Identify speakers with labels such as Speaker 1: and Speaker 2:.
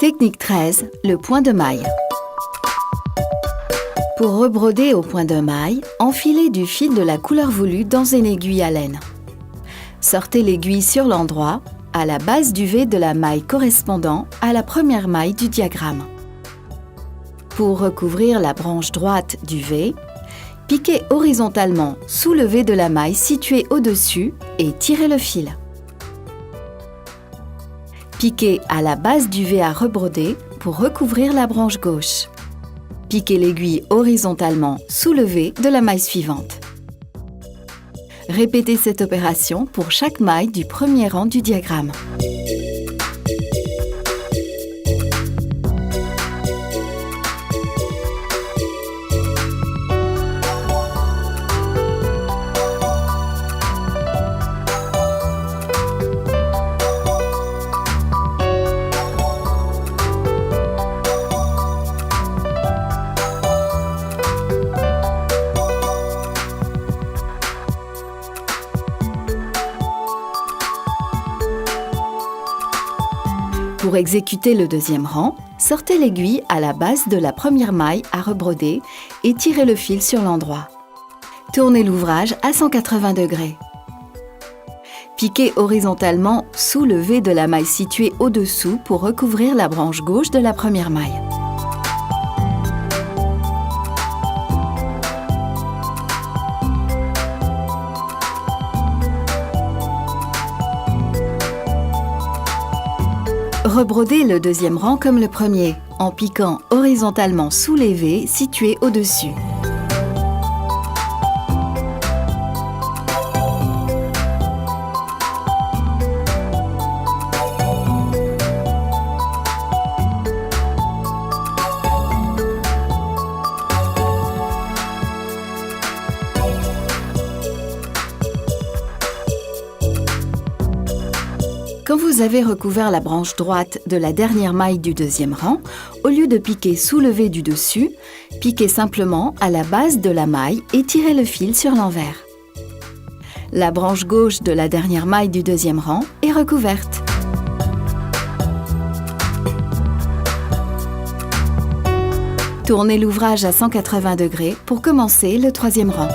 Speaker 1: Technique 13, le point de maille. Pour rebroder au point de maille, enfilez du fil de la couleur voulue dans une aiguille à laine. Sortez l'aiguille sur l'endroit, à la base du V de la maille correspondant à la première maille du diagramme. Pour recouvrir la branche droite du V, piquez horizontalement sous le V de la maille située au-dessus et tirez le fil. Piquez à la base du V à rebroder pour recouvrir la branche gauche. Piquez l'aiguille horizontalement sous le V de la maille suivante. Répétez cette opération pour chaque maille du premier rang du diagramme. Pour exécuter le deuxième rang, sortez l'aiguille à la base de la première maille à rebroder et tirez le fil sur l'endroit. Tournez l'ouvrage à 180 degrés. Piquez horizontalement sous le V de la maille située au-dessous pour recouvrir la branche gauche de la première maille. Rebrodez le deuxième rang comme le premier, en piquant horizontalement sous les V situés au-dessus. Quand vous avez recouvert la branche droite de la dernière maille du deuxième rang, au lieu de piquer sous le V du dessus, piquez simplement à la base de la maille et tirez le fil sur l'envers. La branche gauche de la dernière maille du deuxième rang est recouverte. Tournez l'ouvrage à 180 degrés pour commencer le troisième rang.